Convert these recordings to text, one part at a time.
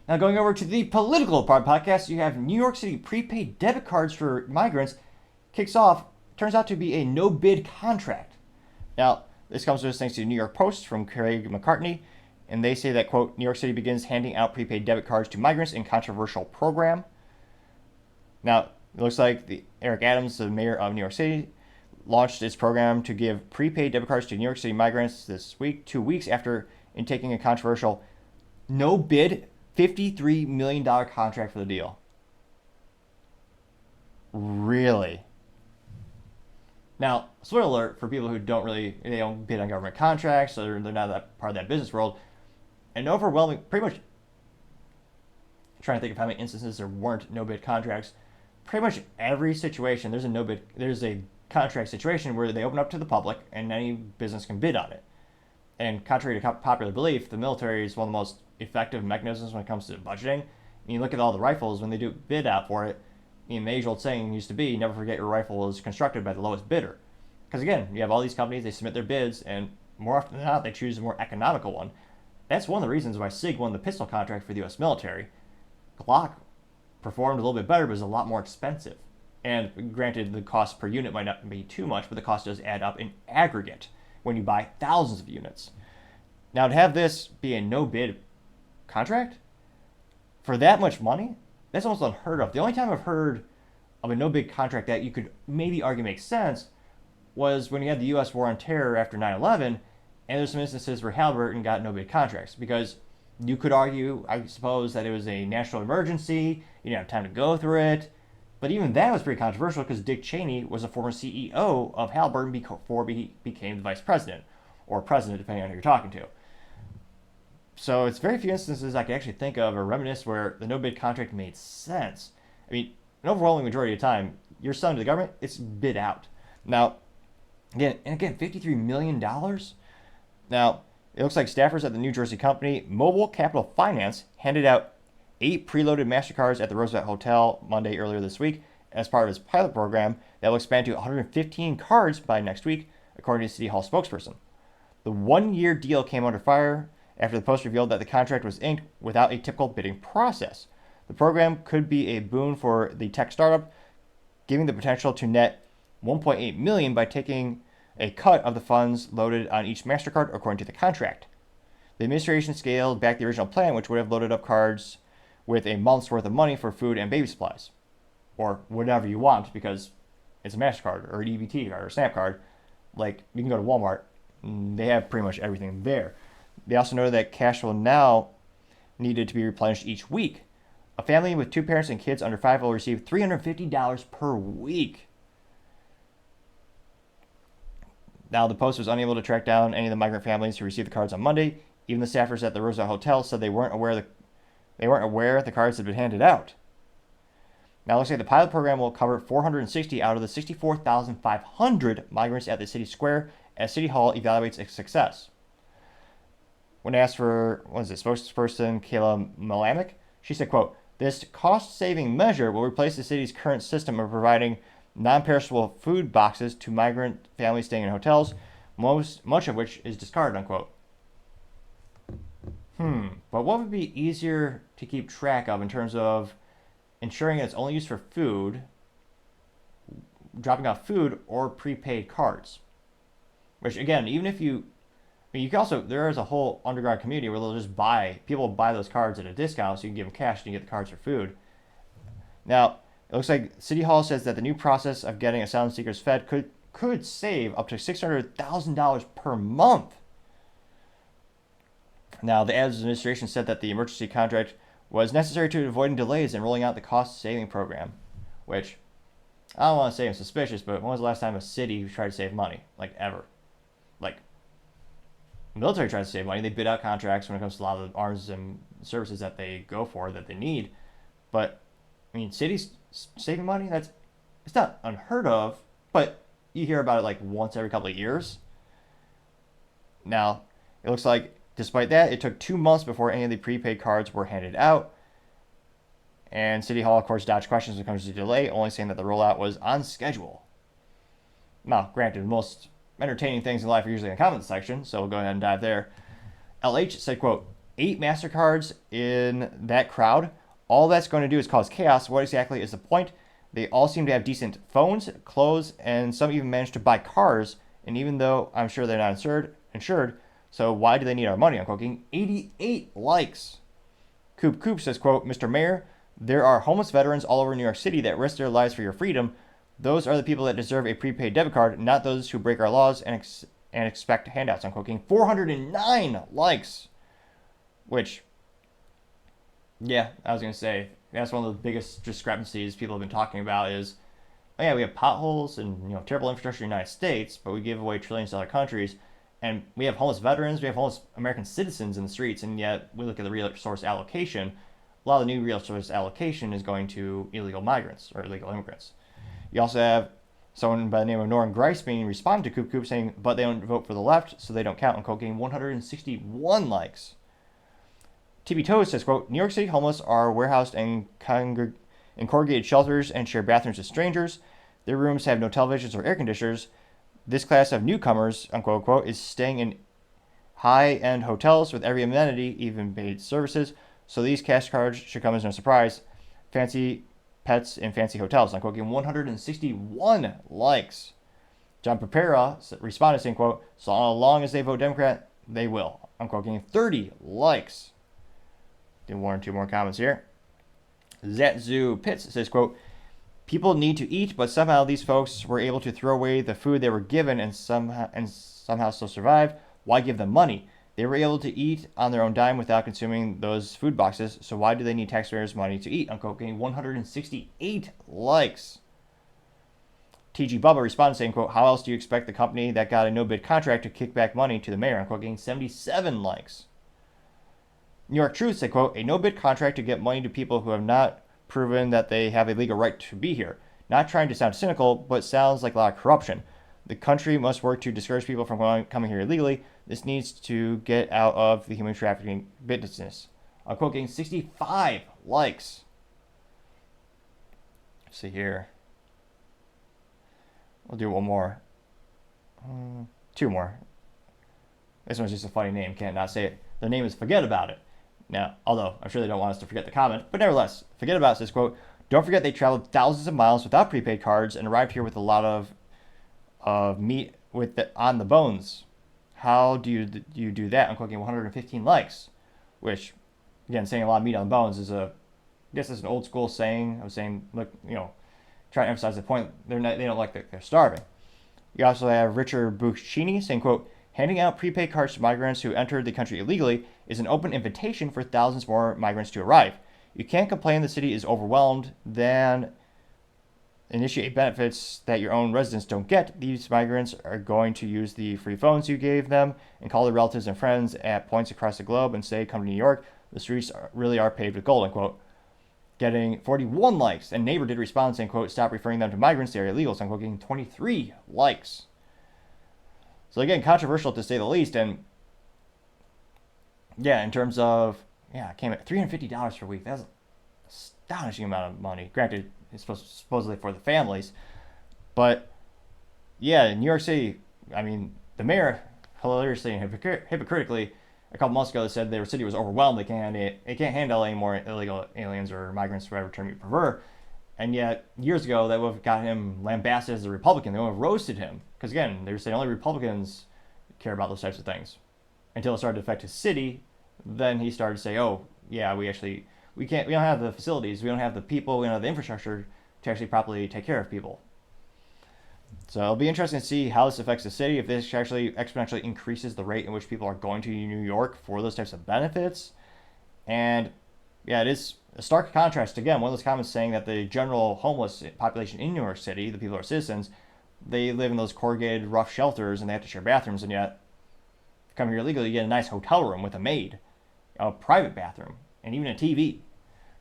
Now, going over to the political part podcast, you have New York City prepaid debit cards for migrants kicks off, turns out to be a no-bid contract. Now, this comes to us thanks to New York Post from Craig McCartney, and they say that, quote, New York City begins handing out prepaid debit cards to migrants in controversial program. Now, it looks like Eric Adams, the mayor of New York City, launched its program to give prepaid debit cards to New York City migrants this week, 2 weeks after taking a controversial no-bid $53 million contract for the deal. Really? Now, spoiler alert for people who they don't bid on government contracts, so they're not that part of that business world. An overwhelming, pretty much, I'm trying to think of how many instances there weren't no bid contracts. Pretty much every situation, there's a contract situation where they open up to the public and any business can bid on it. And contrary to popular belief, the military is one of the most effective mechanisms when it comes to budgeting. And you look at all the rifles when they do bid out for it. The age-old saying used to be, never forget your rifle is constructed by the lowest bidder. Because again, you have all these companies, they submit their bids, and more often than not, they choose a more economical one. That's one of the reasons why SIG won the pistol contract for the U.S. military. Glock performed a little bit better, but is a lot more expensive. And granted, the cost per unit might not be too much, but the cost does add up in aggregate when you buy thousands of units. Now, to have this be a no-bid contract for that much money, that's almost unheard of. The only time I've heard of a no-bid contract that you could maybe argue makes sense was when you had the U.S. war on terror after 9/11, and there's some instances where Halliburton got no-bid contracts because you could argue, I suppose, that it was a national emergency, you didn't have time to go through it, but even that was pretty controversial because Dick Cheney was a former CEO of Halliburton before he became the vice president, or president, depending on who you're talking to. So it's very few instances I can actually think of or reminisce where the no-bid contract made sense. I mean, an overwhelming majority of the time, you're selling to the government, it's bid out. Now, again, $53 million? Now, it looks like staffers at the New Jersey company Mobile Capital Finance handed out 8 preloaded MasterCards at the Roosevelt Hotel Monday earlier this week as part of its pilot program that will expand to 115 cards by next week, according to City Hall spokesperson. The one-year deal came under fire after the Post revealed that the contract was inked without a typical bidding process. The program could be a boon for the tech startup, giving the potential to net $1.8 million by taking a cut of the funds loaded on each MasterCard according to the contract. The administration scaled back the original plan, which would have loaded up cards with a month's worth of money for food and baby supplies, or whatever you want, because it's a MasterCard or an EBT card or a Snap card. Like, you can go to Walmart, they have pretty much everything there. They also noted that cash will now needed to be replenished each week. A family with 2 parents and kids under 5 will receive $350 per week. Now, the Post was unable to track down any of the migrant families who received the cards on Monday. Even the staffers at the Roosevelt Hotel said they weren't aware the cards had been handed out. Now, it looks like the pilot program will cover 460 out of the 64,500 migrants at the city square as City Hall evaluates its success. When asked for, spokesperson Kayla Malamick, she said, quote, this cost-saving measure will replace the city's current system of providing non-perishable food boxes to migrant families staying in hotels, much of which is discarded, unquote. But what would be easier to keep track of in terms of ensuring it's only used for food, dropping off food, or prepaid cards? Which, again, even if you can also, there is a whole underground community where they'll just people buy those cards at a discount so you can give them cash and you get the cards for food. Now, it looks like City Hall says that the new process of getting asylum seekers fed could save up to $600,000 per month. Now, the Adams administration said that the emergency contract was necessary to avoid delays in rolling out the cost-saving program, which, I don't want to say I'm suspicious, but when was the last time a city tried to save money? Like, ever? Like, the military tries to save money. They bid out contracts when it comes to a lot of the arms and services that they go for, that they need. But, I mean, cities saving money, it's not unheard of, but you hear about it like once every couple of years. Now, it looks like, despite that, it took 2 months before any of the prepaid cards were handed out. And City Hall, of course, dodged questions when it comes to delay, only saying that the rollout was on schedule. Now, granted, most entertaining things in life are usually in the comments section, so we'll go ahead and dive there. LH said, quote, 8 MasterCards in that crowd. All that's going to do is cause chaos. What exactly is the point? They all seem to have decent phones, clothes, and some even manage to buy cars. And even though I'm sure they're not insured, so why do they need our money? Unquote. Getting 88 likes. Coop says, quote, Mr. Mayor, there are homeless veterans all over New York City that risk their lives for your freedom. Those are the people that deserve a prepaid debit card, not those who break our laws and expect handouts. Unquote. Getting 409 likes. Which, yeah, I was going to say, that's one of the biggest discrepancies people have been talking about is, oh yeah, we have potholes and terrible infrastructure in the United States, but we give away trillions to other countries. And we have homeless veterans, we have homeless American citizens in the streets, and yet we look at the resource allocation. A lot of the new resource allocation is going to illegal migrants or illegal immigrants. You also have someone by the name of Norman Greisman responding to Coop saying, but they don't vote for the left, so they don't count, and getting 161 likes. TV Toast says, quote, New York City homeless are warehoused in corrugated shelters and share bathrooms with strangers. Their rooms have no televisions or air conditioners. This class of newcomers, unquote, quote, is staying in high-end hotels with every amenity, even paid services. So these cash cards should come as no surprise. Fancy pets in fancy hotels, unquote, getting 161 likes. John Pepera responded saying, quote, so long as they vote Democrat, they will, unquote, getting 30 likes. Do one or two more comments here. Zatzu Pitts says, quote, people need to eat, but somehow these folks were able to throw away the food they were given and somehow still survive. Why give them money? They were able to eat on their own dime without consuming those food boxes, so why do they need taxpayers' money to eat? Unquote, getting 168 likes. TG Bubba responded saying, quote, how else do you expect the company that got a no-bid contract to kick back money to the mayor? Unquote, getting 77 likes. New York Truth said, quote, a no-bid contract to get money to people who have not proven that they have a legal right to be here. Not trying to sound cynical, but sounds like a lot of corruption. The country must work to discourage people from coming here illegally. This needs to get out of the human trafficking business. Unquote, getting 65 likes. Let's see here. We'll do one more. Two more. This one's just a funny name. Can't not say it. Their name is Forget About It. Now, although I'm sure they don't want us to forget the comment, but nevertheless, Forget About It says, quote, don't forget they traveled thousands of miles without prepaid cards and arrived here with a lot of meat on the bones. How do you do that? Unquote, getting 115 likes, which, again, saying a lot of meat on the bones is I guess it's an old school saying of saying, look, trying to emphasize the point, they don't like that they're starving. You also have Richard Buccini saying, quote, handing out prepaid cards to migrants who entered the country illegally is an open invitation for thousands more migrants to arrive. You can't complain the city is overwhelmed, then initiate benefits that your own residents don't get. These migrants are going to use the free phones you gave them and call their relatives and friends at points across the globe and say, come to New York. The streets really are paved with gold, unquote. Getting 41 likes. And Neighbor did respond saying, quote, stop referring them to migrants, they are illegals, unquote, getting 23 likes. So again, controversial to say the least. And yeah, in terms of, it came at $350 per week. That's an astonishing amount of money. Granted, it's supposedly for the families. But yeah, in New York City, I mean, the mayor hilariously and hypocritically a couple months ago said their city was overwhelmed. They can't handle any more illegal aliens or migrants, whatever term you prefer. And yet, years ago, that would have got him lambasted as a Republican. They would have roasted him. Because again, they were saying only Republicans care about those types of things. Until it started to affect his city, then he started to say, oh, yeah, we don't have the facilities, we don't have the people, we don't have the infrastructure to actually properly take care of people. So it'll be interesting to see how this affects the city, if this actually exponentially increases the rate in which people are going to New York for those types of benefits. And yeah, it is a stark contrast. Again, one of those comments saying that the general homeless population in New York City, the people who are citizens, they live in those corrugated, rough shelters and they have to share bathrooms, and yet come here illegally, you get a nice hotel room with a maid, a private bathroom, and even a TV.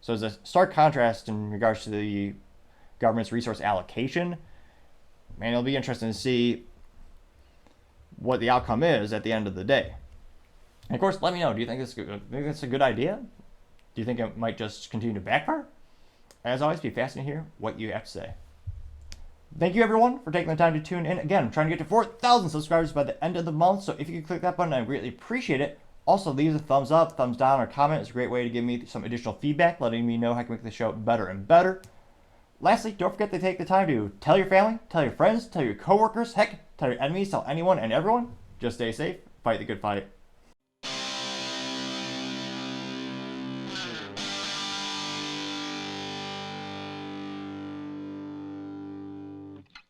So there's a stark contrast in regards to the government's resource allocation. Man, it'll be interesting to see what the outcome is at the end of the day. And of course, let me know. Do you think it's a good idea? Do you think it might just continue to backfire? As always, be fascinated to hear what you have to say. Thank you, everyone, for taking the time to tune in. Again, I'm trying to get to 4,000 subscribers by the end of the month, so if you could click that button, I'd greatly appreciate it. Also, leave a thumbs up, thumbs down, or comment. It's a great way to give me some additional feedback, letting me know how I can make the show better and better. Lastly, don't forget to take the time to tell your family, tell your friends, tell your coworkers, heck, tell your enemies, tell anyone and everyone. Just stay safe, fight the good fight.